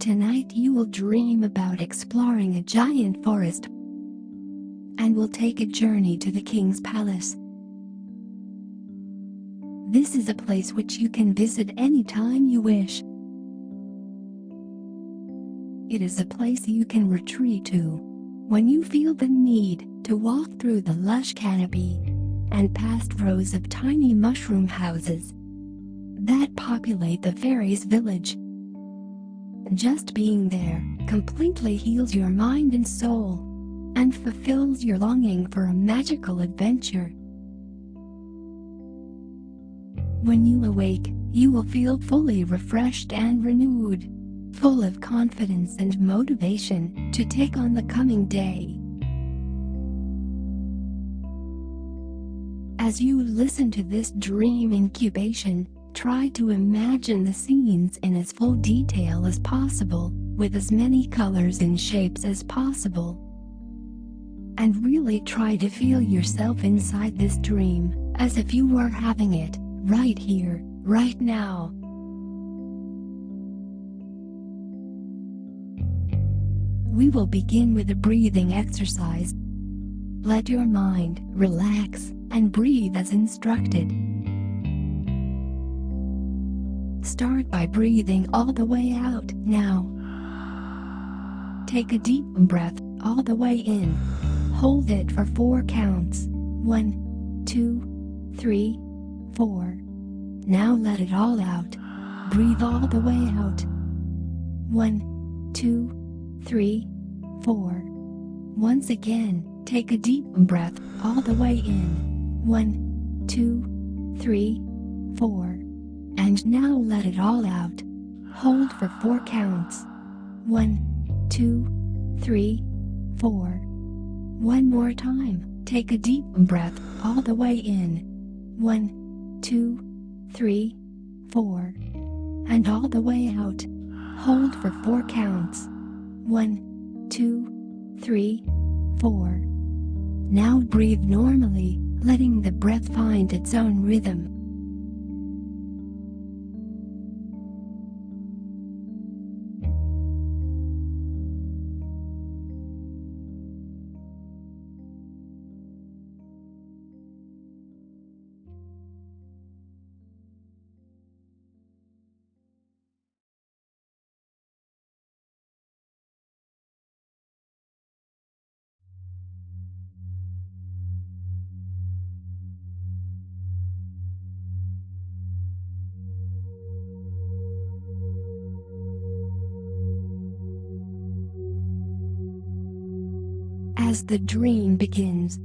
Tonight you will dream about exploring a giant forest and will take a journey to the king's palace. This is a place which you can visit anytime you wish. It is a place you can retreat to when you feel the need to walk through the lush canopy and past rows of tiny mushroom houses that populate the fairies' village. Just being there completely heals your mind and soul and fulfills your longing for a magical adventure. When you awake, you will feel fully refreshed and renewed, full of confidence and motivation to take on the coming day. As you listen to this dream incubation, try to imagine the scenes in as full detail as possible, with as many colors and shapes as possible. And really try to feel yourself inside this dream, as if you were having it, right here, right now. We will begin with a breathing exercise. Let your mind relax and breathe as instructed. Start by breathing all the way out now. Take a deep breath all the way in. Hold it for 4 counts. 1, 2, 3, 4. Now let it all out. Breathe all the way out. 1, 2, 3, 4. Once again, take a deep breath all the way in. 1, 2, 3, 4. And now let it all out. Hold for 4 counts. 1, 2, 3, 4. One more time. Take a deep breath all the way in. 1, 2, 3, 4. And all the way out. Hold for 4 counts. 1, 2, 3, 4. Now breathe normally, letting the breath find its own rhythm. As the dream begins,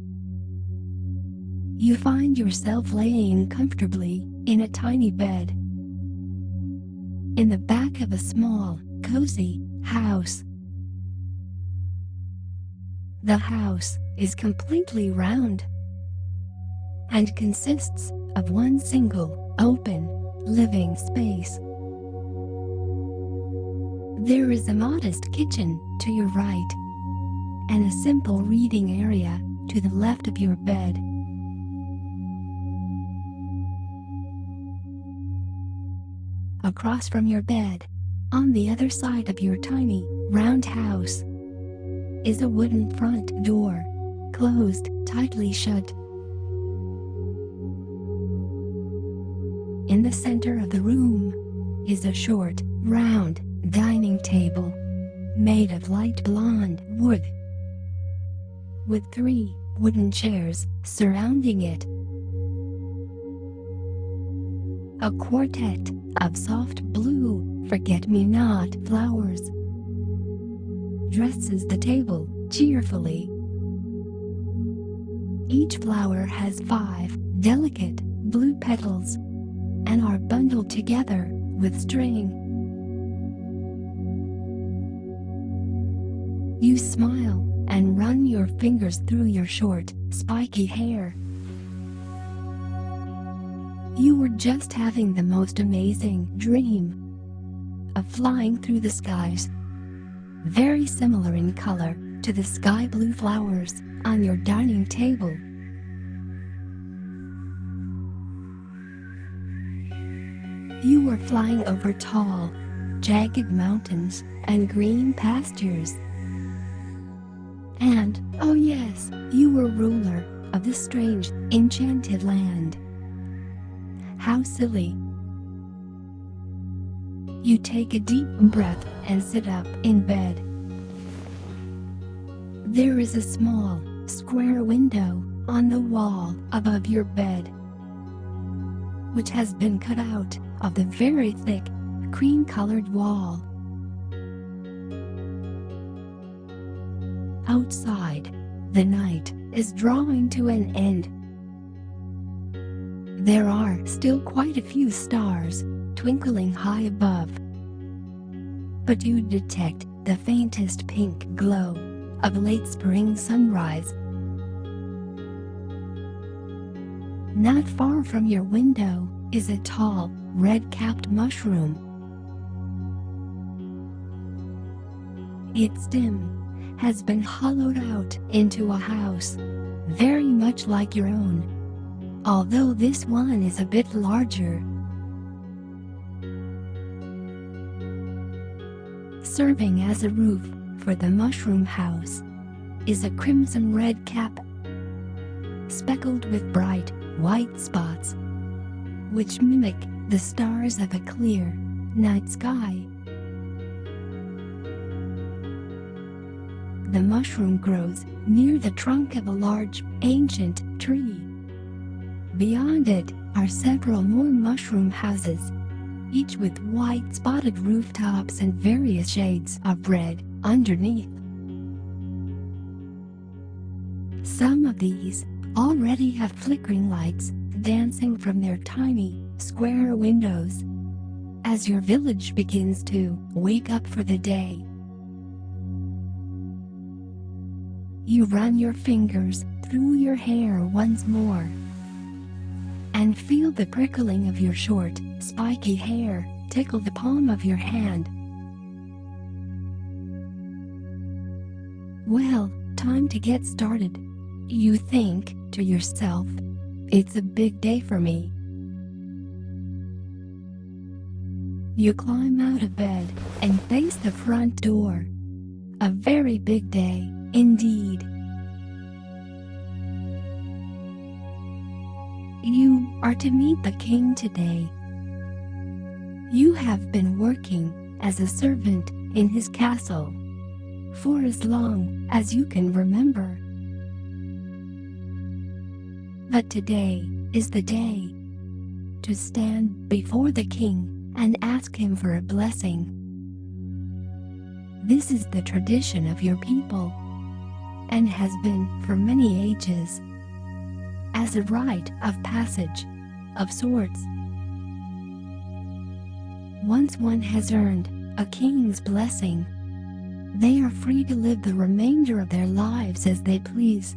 you find yourself laying comfortably in a tiny bed in the back of a small, cozy house. The house is completely round and consists of one single, open, living space. There is a modest kitchen to your right and a simple reading area to the left of your bed. Across from your bed, on the other side of your tiny, round house, is a wooden front door, closed tightly shut. In the center of the room is a short, round dining table made of light blonde wood, with 3 wooden chairs surrounding it. A quartet of soft blue forget-me-not flowers dresses the table cheerfully. Each flower has 5 delicate blue petals and are bundled together with string. You smile and run your fingers through your short, spiky hair. You were just having the most amazing dream of flying through the skies, very similar in color to the sky blue flowers on your dining table. You were flying over tall, jagged mountains, and green pastures. And, oh yes, you were ruler of this strange, enchanted land. How silly. You take a deep breath and sit up in bed. There is a small, square window on the wall above your bed, which has been cut out of the very thick, cream-colored wall. Outside, the night is drawing to an end. There are still quite a few stars twinkling high above, but you detect the faintest pink glow of late spring sunrise. Not far from your window is a tall, red-capped mushroom. Its stem has been hollowed out into a house, very much like your own, although this one is a bit larger. Serving as a roof for the mushroom house is a crimson-red cap, speckled with bright, white spots, which mimic the stars of a clear night sky. The mushroom grows near the trunk of a large, ancient tree. Beyond it are several more mushroom houses, each with white spotted rooftops and various shades of red underneath. Some of these already have flickering lights dancing from their tiny, square windows as your village begins to wake up for the day. You run your fingers through your hair once more and feel the prickling of your short, spiky hair tickle the palm of your hand. Well, time to get started. You think to yourself, it's a big day for me. You climb out of bed and face the front door. A very big day, indeed. You are to meet the king today. You have been working as a servant in his castle for as long as you can remember. But today is the day to stand before the king and ask him for a blessing. This is the tradition of your people and has been for many ages, as a rite of passage of sorts. Once one has earned a king's blessing, they are free to live the remainder of their lives as they please.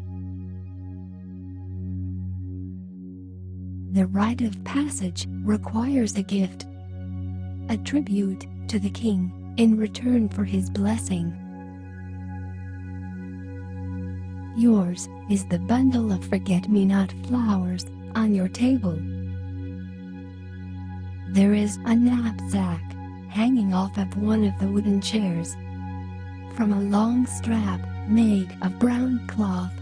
The rite of passage requires a gift, a tribute to the king in return for his blessing. Yours is the bundle of forget-me-not flowers on your table. There is a knapsack hanging off of one of the wooden chairs from a long strap made of brown cloth.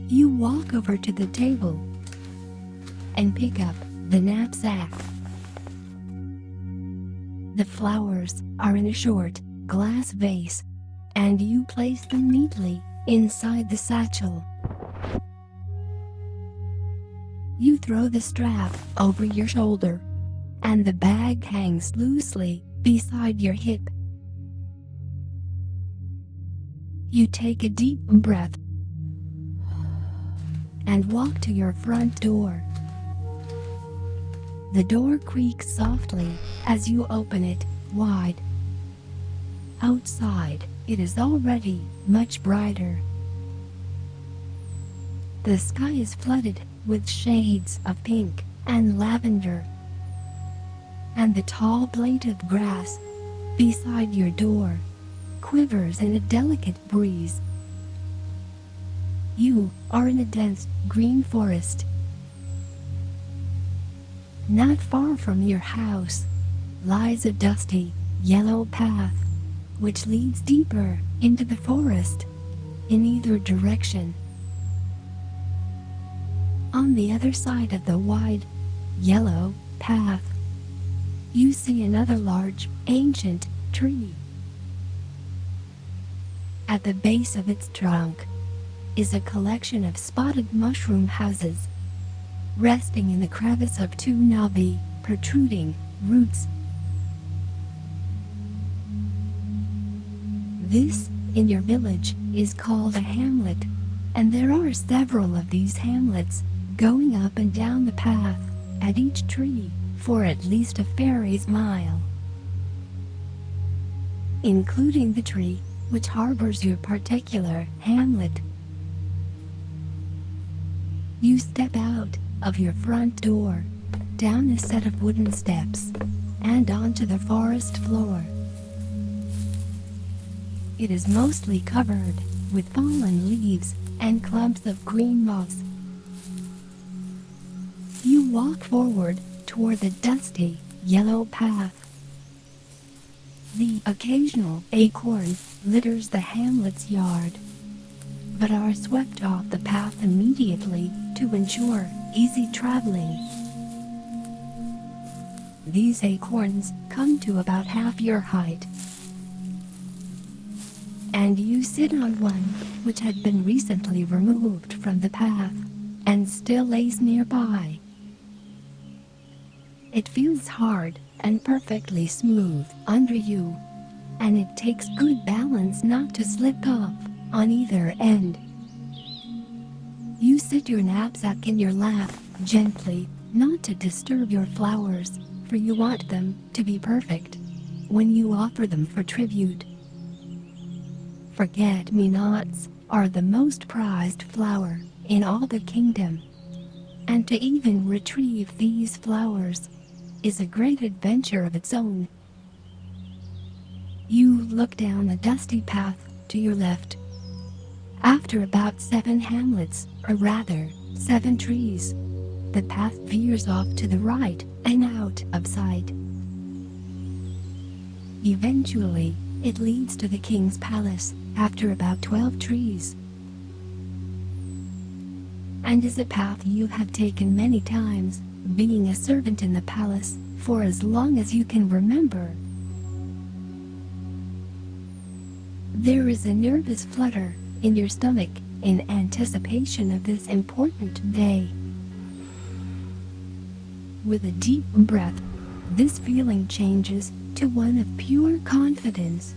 You walk over to the table and pick up the knapsack. The flowers are in a short glass vase, and you place them neatly inside the satchel. You throw the strap over your shoulder, and the bag hangs loosely beside your hip. You take a deep breath and walk to your front door. The door creaks softly as you open it wide. Outside, it is already much brighter. The sky is flooded with shades of pink and lavender, and the tall blade of grass beside your door quivers in a delicate breeze. You are in a dense green forest. Not far from your house lies a dusty, yellow path, which leads deeper into the forest in either direction. On the other side of the wide, yellow path, you see another large, ancient tree. At the base of its trunk is a collection of spotted mushroom houses, resting in the crevice of two knobby, protruding roots. This, in your village, is called a hamlet, and there are several of these hamlets going up and down the path at each tree for at least a fairy's mile, including the tree which harbors your particular hamlet. You step out of your front door, down a set of wooden steps, and onto the forest floor. It is mostly covered with fallen leaves and clumps of green moss. You walk forward toward the dusty, yellow path. The occasional acorn litters the hamlet's yard, but are swept off the path immediately to ensure easy traveling. These acorns come to about half your height, and you sit on one which had been recently removed from the path and still lays nearby. It feels hard and perfectly smooth under you, and it takes good balance not to slip off on either end. You sit your knapsack in your lap gently, not to disturb your flowers, for you want them to be perfect when you offer them for tribute. Forget-me-nots are the most prized flower in all the kingdom, and to even retrieve these flowers is a great adventure of its own. You look down the dusty path to your left. After about 7 hamlets, or rather, 7 trees, the path veers off to the right and out of sight. Eventually, it leads to the king's palace after about 12 trees, and is a path you have taken many times, being a servant in the palace for as long as you can remember. There is a nervous flutter in your stomach in anticipation of this important day. With a deep breath, this feeling changes to one of pure confidence.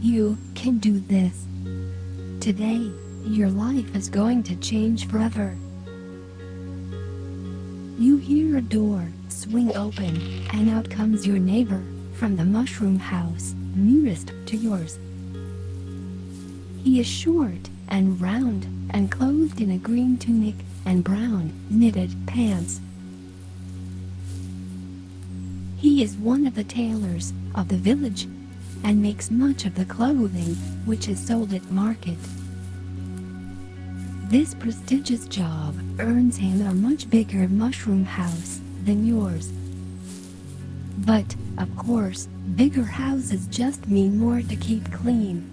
You can do this. Today, your life is going to change forever. You hear a door swing open, and out comes your neighbor from the mushroom house nearest to yours. He is short and round and clothed in a green tunic and brown knitted pants. He is one of the tailors of the village and makes much of the clothing which is sold at market. This prestigious job earns him a much bigger mushroom house than yours. But, of course, bigger houses just mean more to keep clean.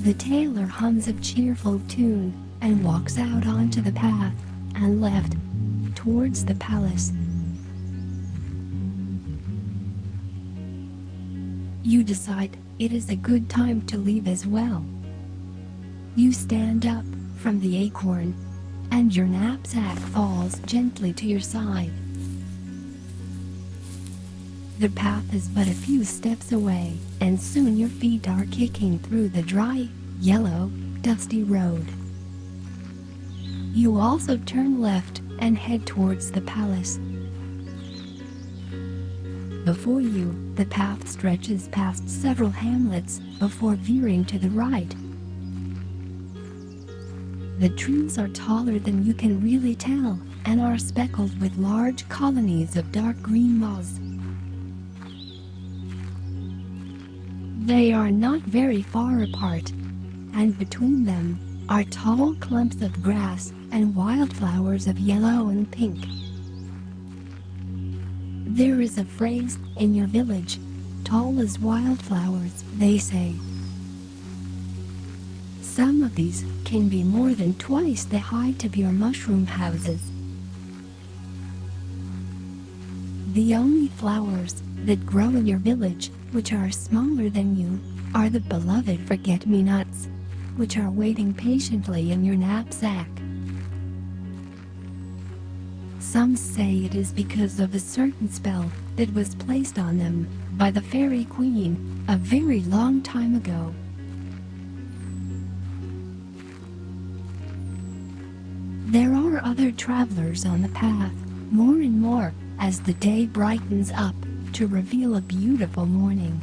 The tailor hums a cheerful tune and walks out onto the path and left towards the palace. You decide it is a good time to leave as well. You stand up from the acorn, and your knapsack falls gently to your side. The path is but a few steps away, and soon your feet are kicking through the dry, yellow, dusty road. You also turn left and head towards the palace. Before you, the path stretches past several hamlets before veering to the right. The trees are taller than you can really tell and are speckled with large colonies of dark green moss. They are not very far apart, and between them are tall clumps of grass and wildflowers of yellow and pink. There is a phrase in your village, tall as wildflowers, they say. Some of these can be more than twice the height of your mushroom houses. The only flowers that grow in your village which are smaller than you are the beloved forget-me-nots, which are waiting patiently in your knapsack. Some say it is because of a certain spell that was placed on them by the fairy queen a very long time ago. There are other travelers on the path, more and more, as the day brightens up to reveal a beautiful morning.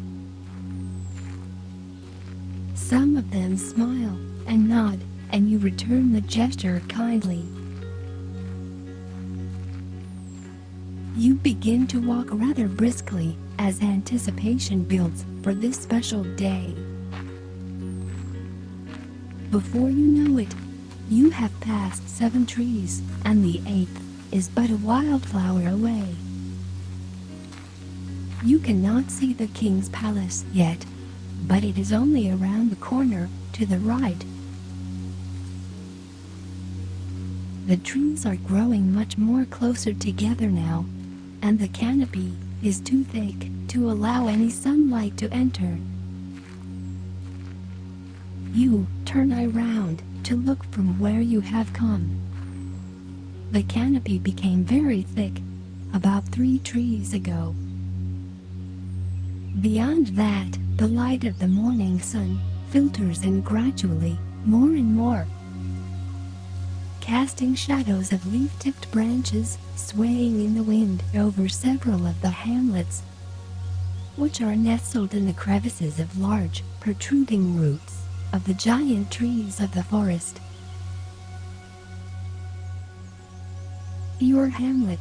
Some of them smile and nod, and you return the gesture kindly. You begin to walk rather briskly as anticipation builds for this special day. Before you know it, you have passed 7 trees, and the 8th is but a wildflower away. You cannot see the king's palace yet, but it is only around the corner to the right. The trees are growing much more closer together now, and the canopy is too thick to allow any sunlight to enter. You turn around to look from where you have come. The canopy became very thick about 3 trees ago. Beyond that, the light of the morning sun filters in gradually, more and more, casting shadows of leaf-tipped branches swaying in the wind over several of the hamlets, which are nestled in the crevices of large, protruding roots of the giant trees of the forest. Your hamlet,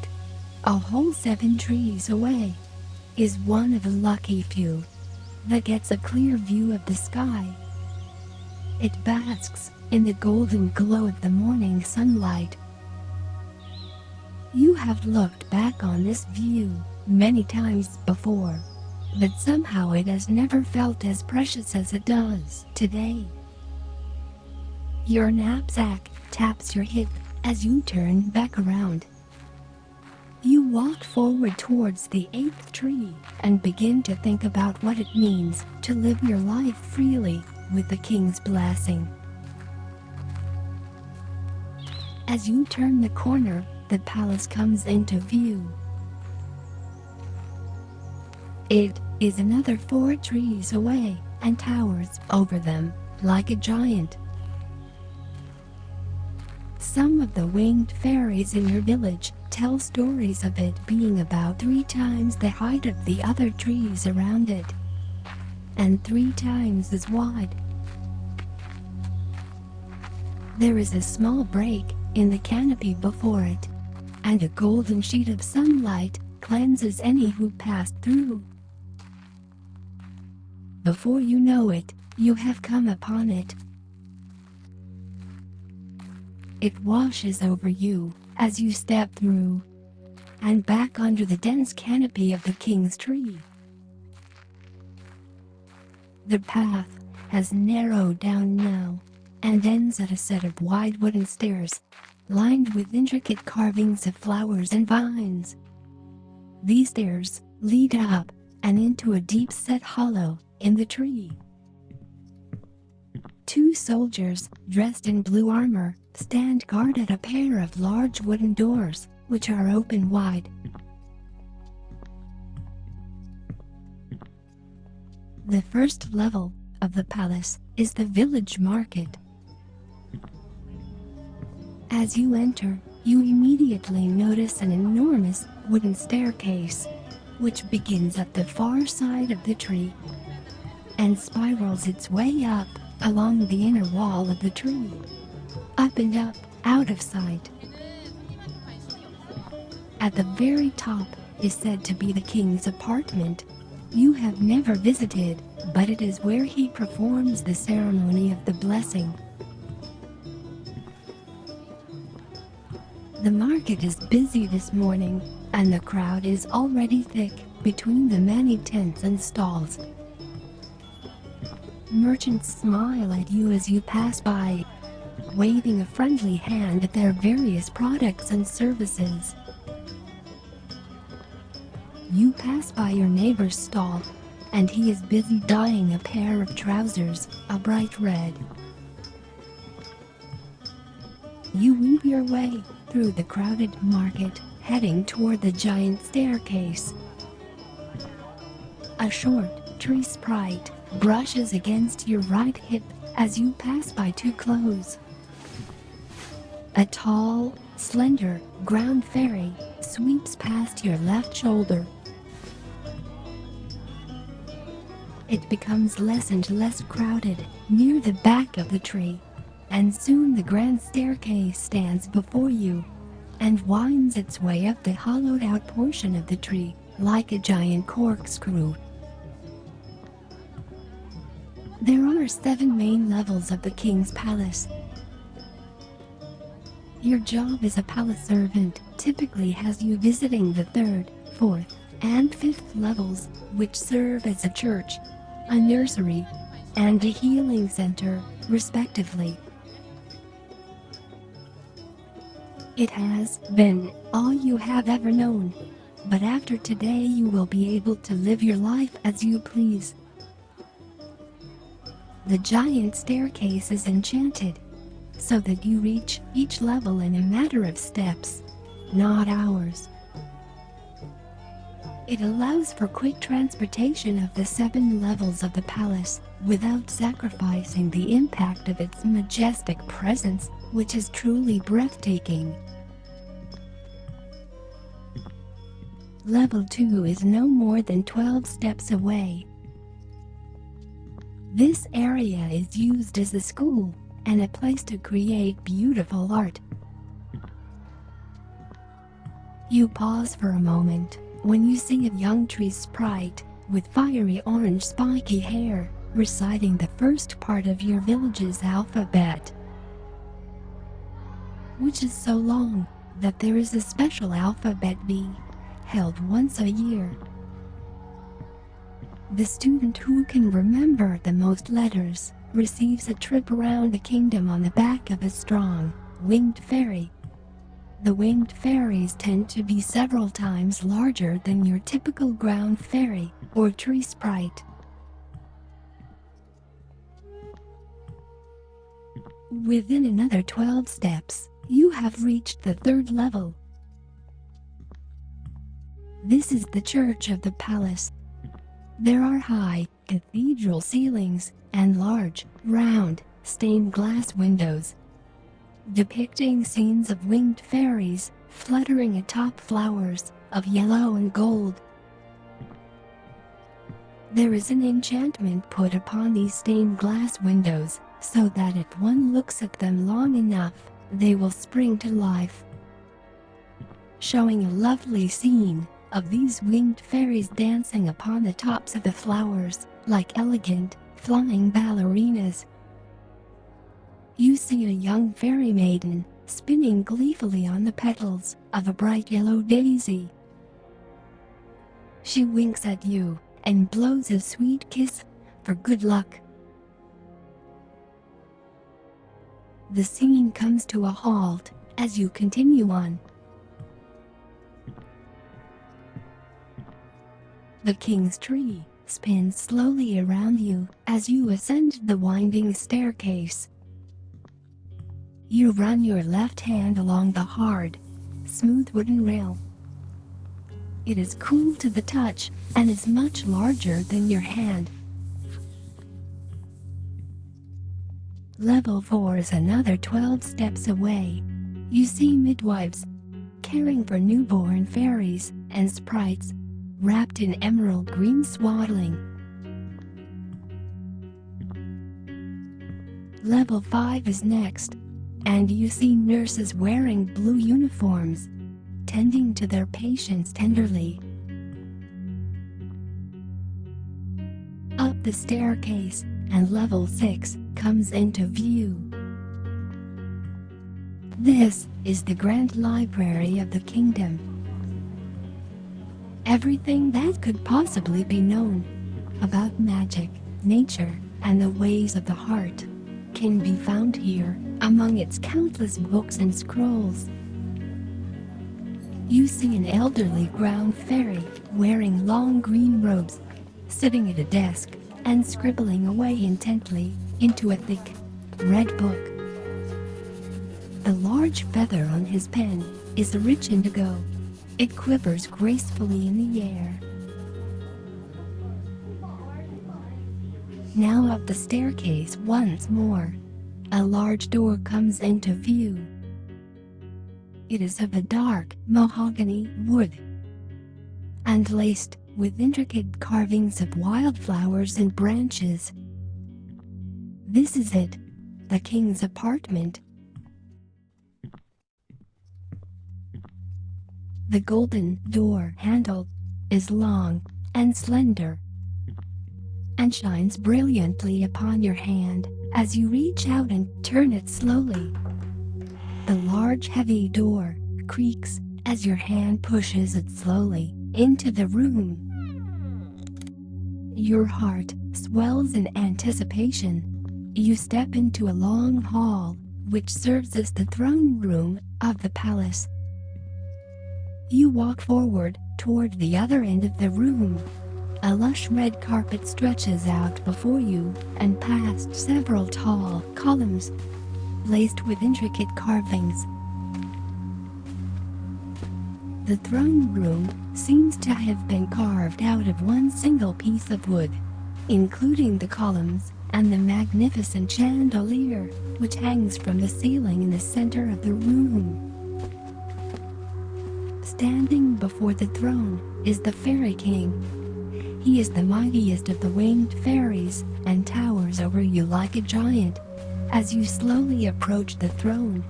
a whole 7 trees away, is one of a lucky few that gets a clear view of the sky. It basks in the golden glow of the morning sunlight. You have looked back on this view many times before, but somehow it has never felt as precious as it does today. Your knapsack taps your hip as you turn back around. You walk forward towards the 8th tree and begin to think about what it means to live your life freely with the king's blessing. As you turn the corner, the palace comes into view. It is another 4 trees away and towers over them like a giant. Some of the winged fairies in your village tell stories of it being about 3 times the height of the other trees around it, and 3 times as wide. There is a small break in the canopy before it, and a golden sheet of sunlight cleanses any who pass through. Before you know it, you have come upon it. It washes over you as you step through and back under the dense canopy of the king's tree. The path has narrowed down now and ends at a set of wide wooden stairs lined with intricate carvings of flowers and vines. These stairs lead up and into a deep-set hollow in the tree. 2 soldiers dressed in blue armor stand guard at a pair of large wooden doors, which are open wide. The first level of the palace is the village market. As you enter, you immediately notice an enormous wooden staircase, which begins at the far side of the tree and spirals its way up along the inner wall of the tree, up and up, out of sight. At the very top is said to be the king's apartment. You have never visited, but it is where he performs the ceremony of the blessing. The market is busy this morning, and the crowd is already thick between the many tents and stalls. Merchants smile at you as you pass by, waving a friendly hand at their various products and services. You pass by your neighbor's stall, and he is busy dyeing a pair of trousers, a bright red. You weave your way through the crowded market, heading toward the giant staircase. A short tree sprite brushes against your right hip as you pass by too close. A tall, slender, ground fairy sweeps past your left shoulder. It becomes less and less crowded near the back of the tree, and soon the grand staircase stands before you and winds its way up the hollowed-out portion of the tree like a giant corkscrew. There are 7 main levels of the king's palace. Your job as a palace servant typically has you visiting the 3rd, 4th, and 5th levels, which serve as a church, a nursery, and a healing center, respectively. It has been all you have ever known, but after today you will be able to live your life as you please. The giant staircase is enchanted, so that you reach each level in a matter of steps, not hours. It allows for quick transportation of the 7 levels of the palace without sacrificing the impact of its majestic presence, which is truly breathtaking. Level 2 is no more than 12 steps away. This area is used as a school and a place to create beautiful art. You pause for a moment when you see a young tree sprite with fiery orange spiky hair reciting the first part of your village's alphabet, which is so long that there is a special alphabet bee held once a year. The student who can remember the most letters receives a trip around the kingdom on the back of a strong, winged fairy. The winged fairies tend to be several times larger than your typical ground fairy or tree sprite. Within another 12 steps, you have reached the 3rd level. This is the church of the palace. There are high, cathedral ceilings and large, round, stained glass windows, depicting scenes of winged fairies fluttering atop flowers of yellow and gold. There is an enchantment put upon these stained glass windows so that if one looks at them long enough, they will spring to life, showing a lovely scene of these winged fairies dancing upon the tops of the flowers like elegant, flying ballerinas. You see a young fairy maiden spinning gleefully on the petals of a bright yellow daisy. She winks at you and blows a sweet kiss for good luck. The scene comes to a halt as you continue on. The king's tree spins slowly around you as you ascend the winding staircase. You run your left hand along the hard, smooth wooden rail. It is cool to the touch and is much larger than your hand. Level 4 is another 12 steps away. You see midwives caring for newborn fairies and sprites wrapped in emerald green swaddling. Level 5 is next, and you see nurses wearing blue uniforms, tending to their patients tenderly. Up the staircase, and level 6 comes into view. This is the grand library of the kingdom. Everything that could possibly be known about magic, nature, and the ways of the heart can be found here among its countless books and scrolls. You see an elderly ground fairy wearing long green robes, sitting at a desk and scribbling away intently into a thick, red book. The large feather on his pen is rich indigo. It quivers gracefully in the air. Now up the staircase once more, a large door comes into view. It is of a dark mahogany wood and laced with intricate carvings of wildflowers and branches. This is it, the king's apartment. The golden door handle is long and slender and shines brilliantly upon your hand as you reach out and turn it slowly. The large heavy door creaks as your hand pushes it slowly into the room. Your heart swells in anticipation. You step into a long hall which serves as the throne room of the palace. You walk forward toward the other end of the room. A lush red carpet stretches out before you and past several tall columns laced with intricate carvings. The throne room seems to have been carved out of one single piece of wood, including the columns and the magnificent chandelier which hangs from the ceiling in the center of the room. Standing before the throne is the Fairy King. He is the mightiest of the winged fairies and towers over you like a giant as you slowly approach the throne.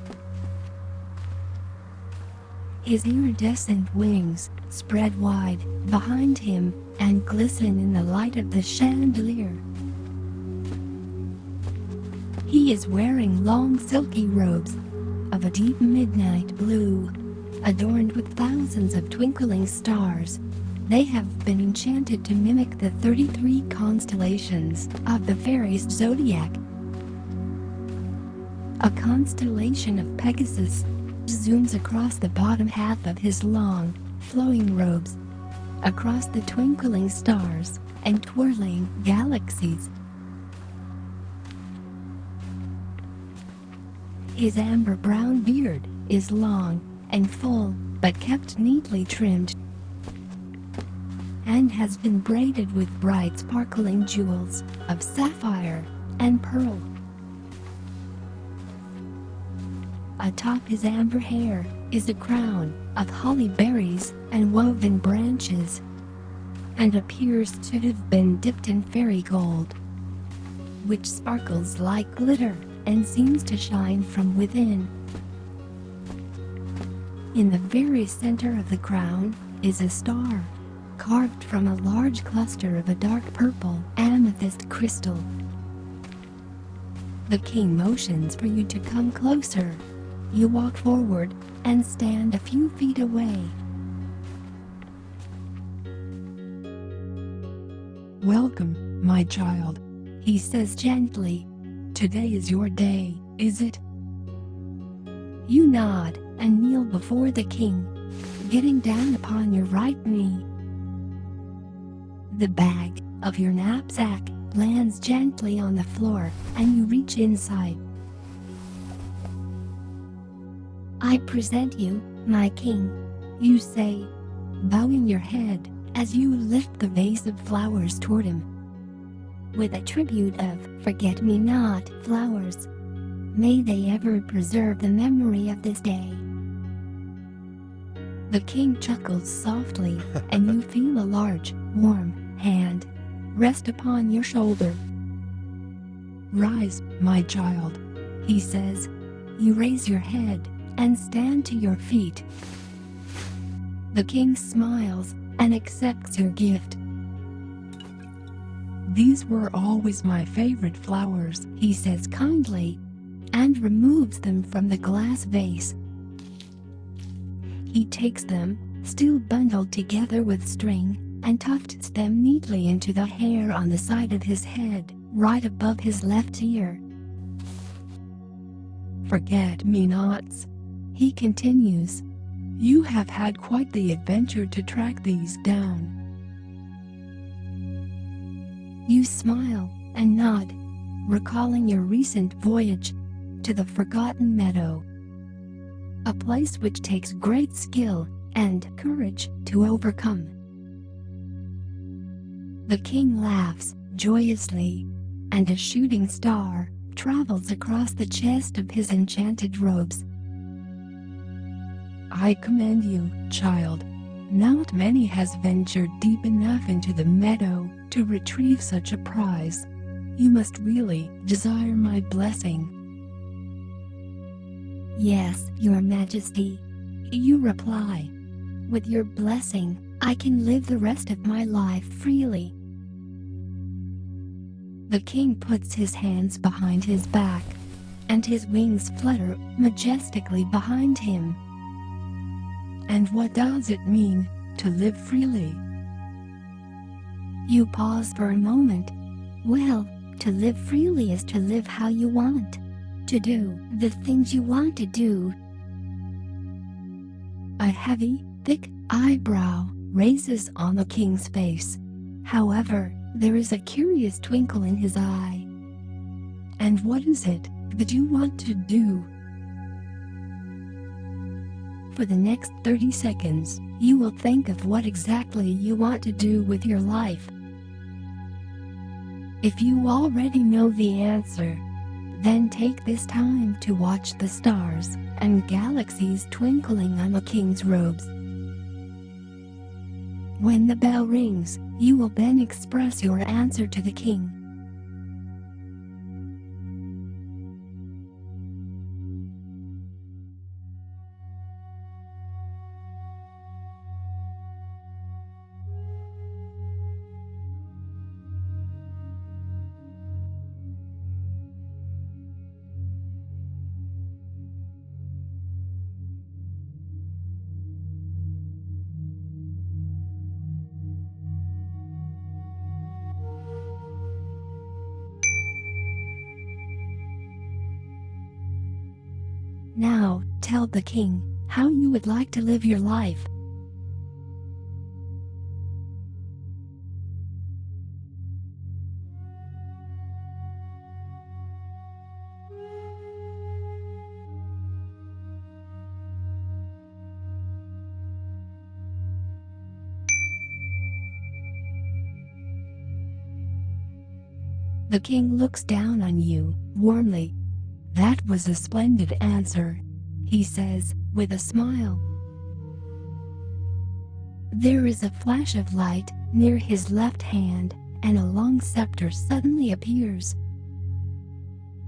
His iridescent wings spread wide behind him and glisten in the light of the chandelier. He is wearing long silky robes of a deep midnight blue, adorned with thousands of twinkling stars. They have been enchanted to mimic the 33 constellations of the fairies' zodiac. A constellation of Pegasus zooms across the bottom half of his long, flowing robes, across the twinkling stars and twirling galaxies. His amber-brown beard is long and full, but kept neatly trimmed, and has been braided with bright sparkling jewels of sapphire and pearl. Atop his amber hair is a crown of holly berries and woven branches, and appears to have been dipped in fairy gold, which sparkles like glitter and seems to shine from within. In the very center of the crown is a star, carved from a large cluster of a dark purple amethyst crystal. The king motions for you to come closer. You walk forward and stand a few feet away. "Welcome, my child," he says gently. "Today is your day, is it?" You nod and kneel before the king, getting down upon your right knee. The bag of your knapsack lands gently on the floor and you reach inside. "I present you, my king," you say, bowing your head as you lift the vase of flowers toward him. "With a tribute of forget-me-not flowers. May they ever preserve the memory of this day." The king chuckles softly and you feel a large, warm hand rest upon your shoulder. "Rise, my child," he says. You raise your head and stand to your feet. The king smiles and accepts your gift. "These were always my favorite flowers," he says kindly, and removes them from the glass vase. He takes them, still bundled together with string, and tufts them neatly into the hair on the side of his head, right above his left ear. Forget-me-nots, he continues. You have had quite the adventure to track these down. You smile and nod, recalling your recent voyage to the Forgotten Meadow, a place which takes great skill and courage to overcome. The king laughs joyously, and a shooting star travels across the chest of his enchanted robes. I commend you, child. Not many has ventured deep enough into the meadow to retrieve such a prize. You must really desire my blessing. Yes, your majesty, you reply. With your blessing, I can live the rest of my life freely. The king puts his hands behind his back, and his wings flutter majestically behind him. And what does it mean to live freely? You pause for a moment. Well, to live freely is to live how you want, to do the things you want to do. A heavy, thick eyebrow raises on the king's face. However, there is a curious twinkle in his eye. And what is it that you want to do? For the next 30 seconds, you will think of what exactly you want to do with your life. If you already know the answer, then take this time to watch the stars and galaxies twinkling on the king's robes. When the bell rings, you will then express your answer to the king. Now, tell the king how you would like to live your life. The king looks down on you warmly. That was a splendid answer, he says, with a smile. There is a flash of light near his left hand, and a long scepter suddenly appears.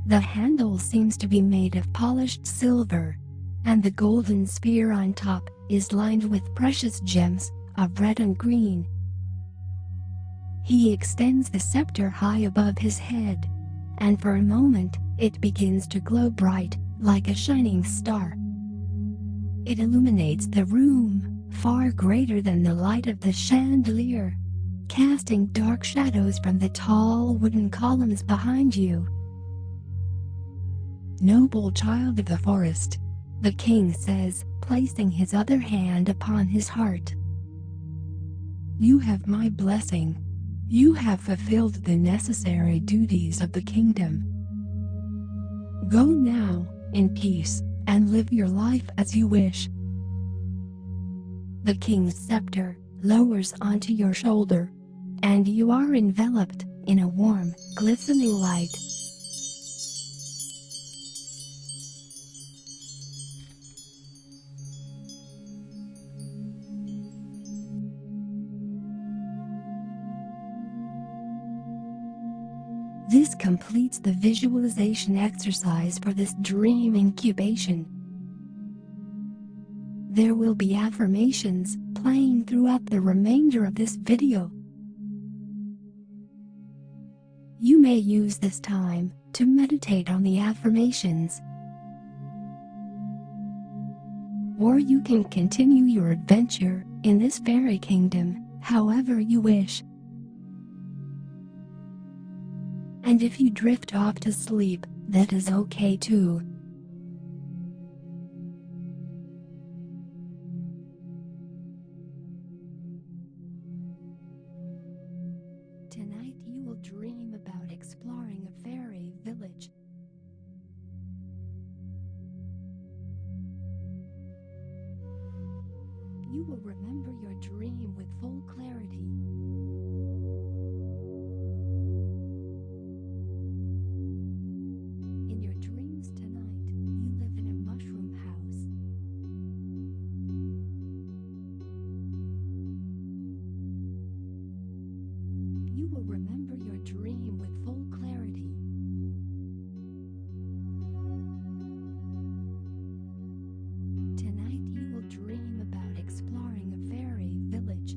The handle seems to be made of polished silver, and the golden sphere on top is lined with precious gems of red and green. He extends the scepter high above his head, and for a moment, it begins to glow bright, like a shining star. It illuminates the room, far greater than the light of the chandelier, casting dark shadows from the tall wooden columns behind you. Noble child of the forest, the king says, placing his other hand upon his heart. You have my blessing. You have fulfilled the necessary duties of the kingdom. Go now, in peace, and live your life as you wish. The king's scepter lowers onto your shoulder, and you are enveloped in a warm, glistening light. This completes the visualization exercise for this dream incubation. There will be affirmations playing throughout the remainder of this video. You may use this time to meditate on the affirmations, or you can continue your adventure in this fairy kingdom however you wish. And if you drift off to sleep, that is okay too. Tonight you will dream about exploring a fairy village. You will remember your dream with full clarity. In your dreams tonight, you live in a mushroom house. You will remember your dream with full clarity. Tonight you will dream about exploring a fairy village.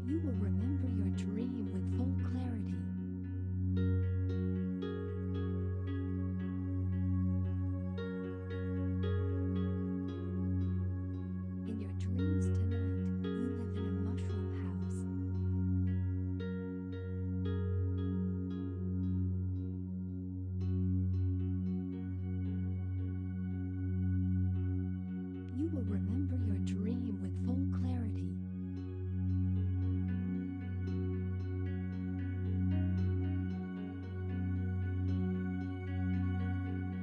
You will remember your dream with full clarity. In your dreams tonight, you live in a mushroom house. You will remember your dream with full clarity.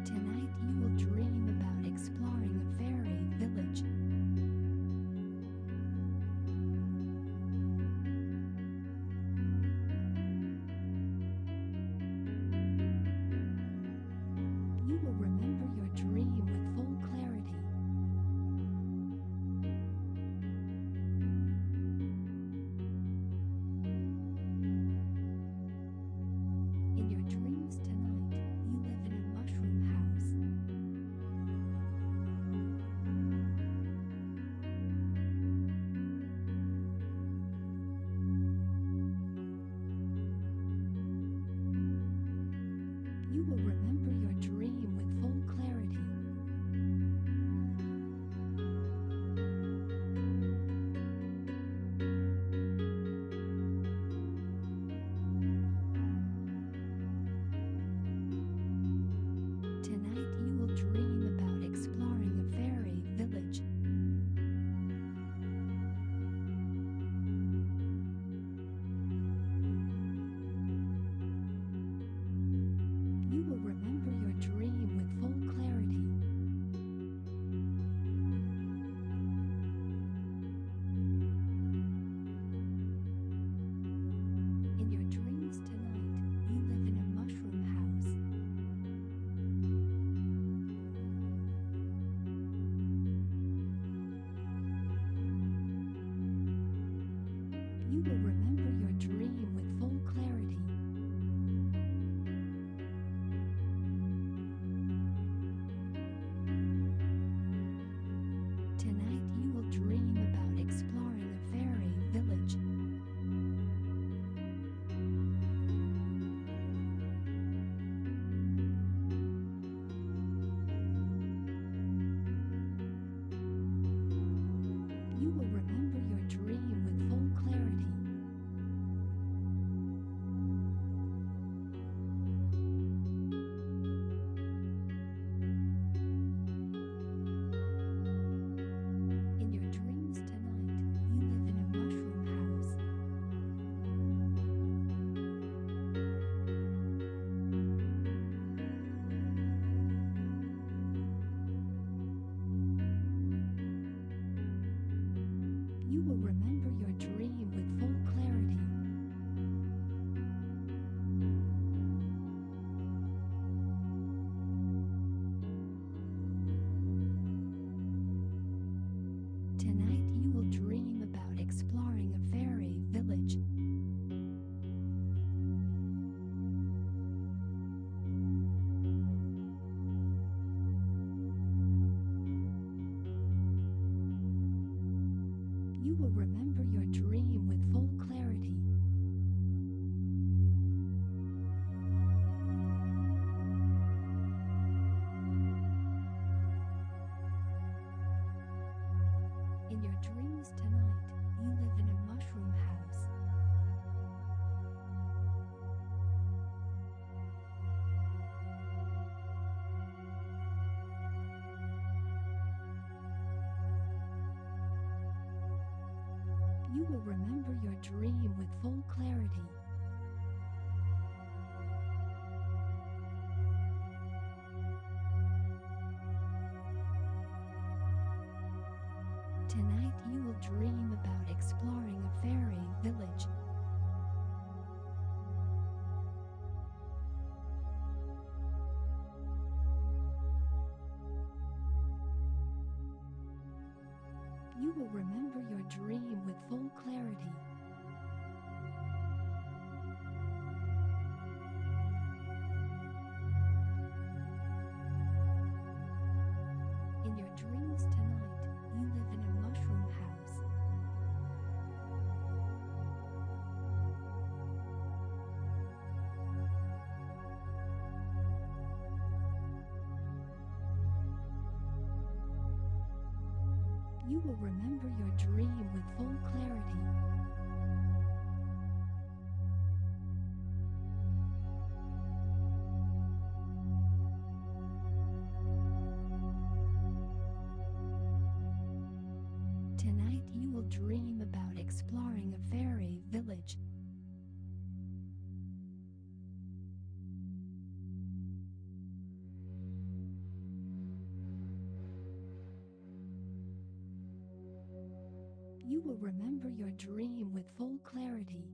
Tonight you will dream about exploring a fairy village. You will remember your dream with full clarity. In your dreams tonight, you live in a mushroom house. You will remember your dream with full You will remember your dream with full clarity. In your dreams tonight, you live in a mushroom house. You will remember your dream with full clarity. Tonight you will dream about exploring a fairy village. You will remember your dream with full clarity. In your dreams tonight, you live in a mushroom house. You will remember your dream with full clarity. Tonight you will dream about exploring a fairy village. You will remember your dream with full clarity.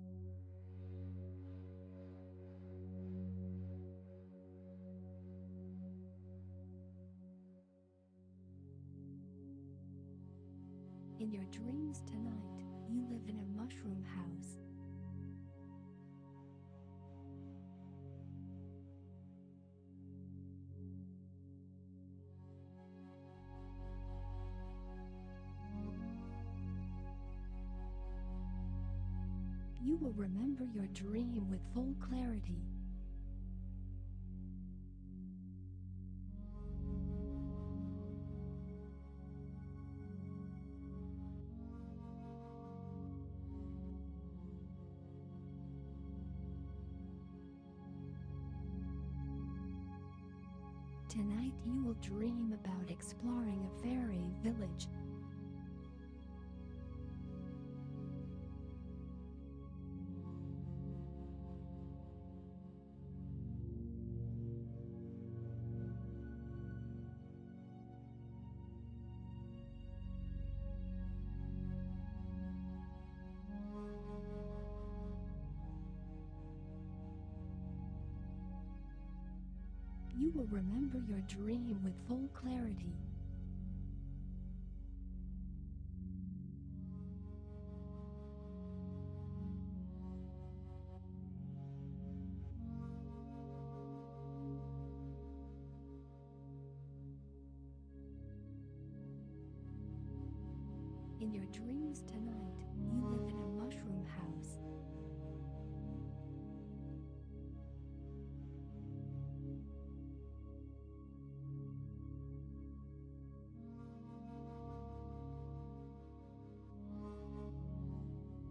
In your dreams tonight, you live in a mushroom house. You will remember your dream with full clarity. Tonight you will dream about exploring a fairy village. You will remember your dream with full clarity. In your dreams tonight, you live in a mushroom house.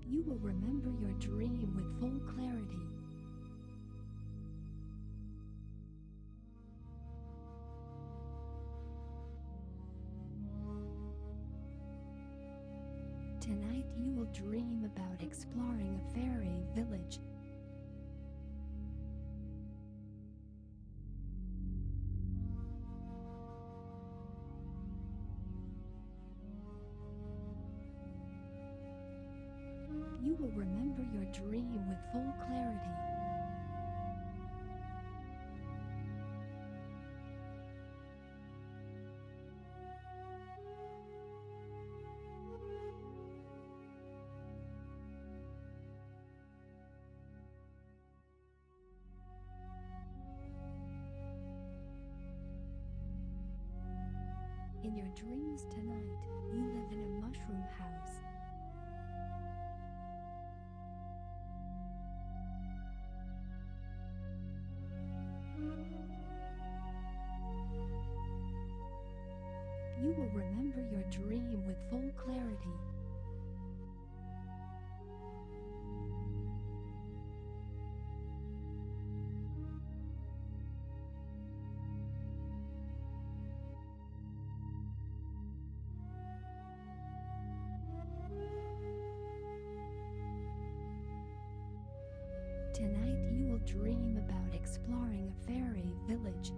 You will remember your dream with full clarity. Tonight you will dream about exploring a fairy village. You will remember your dream with full clarity. In your dreams tonight, you live in a mushroom house. You will remember your dream with full clarity. Tonight you will dream about exploring a fairy village.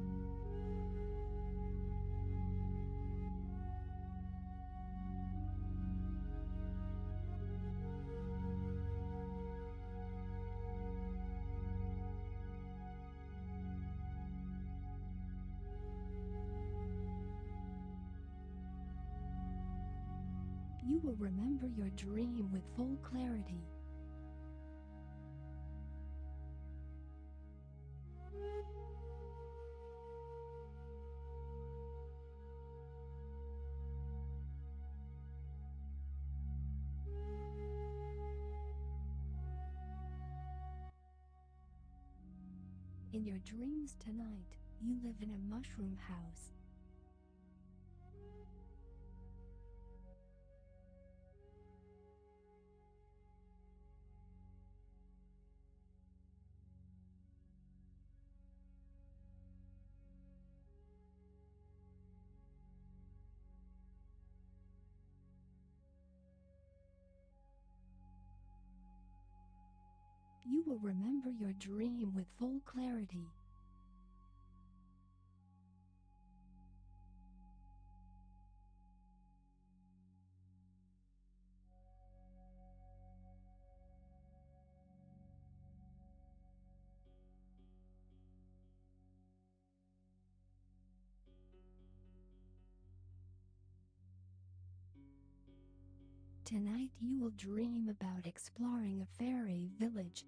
You will remember your dream with full clarity. In your dreams tonight, you live in a mushroom house. You will remember your dream with full clarity. Tonight you will dream about exploring a fairy village.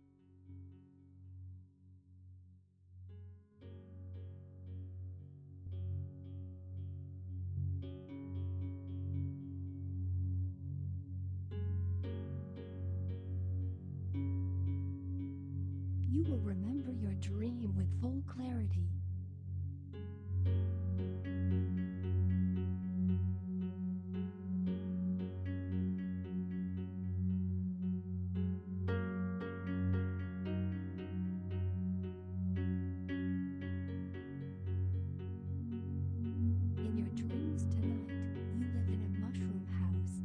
You will remember your dream with full clarity. In your dreams tonight, you live in a mushroom house.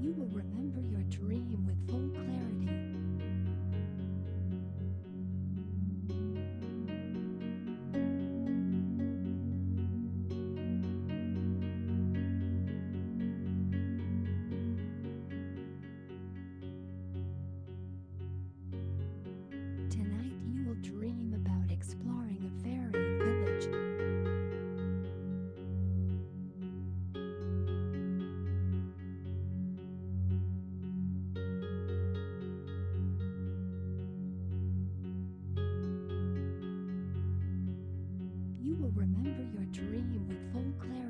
You will remember your dream with full clarity. Tonight you will dream about exploring a fairy village. You will remember your dream with full clarity.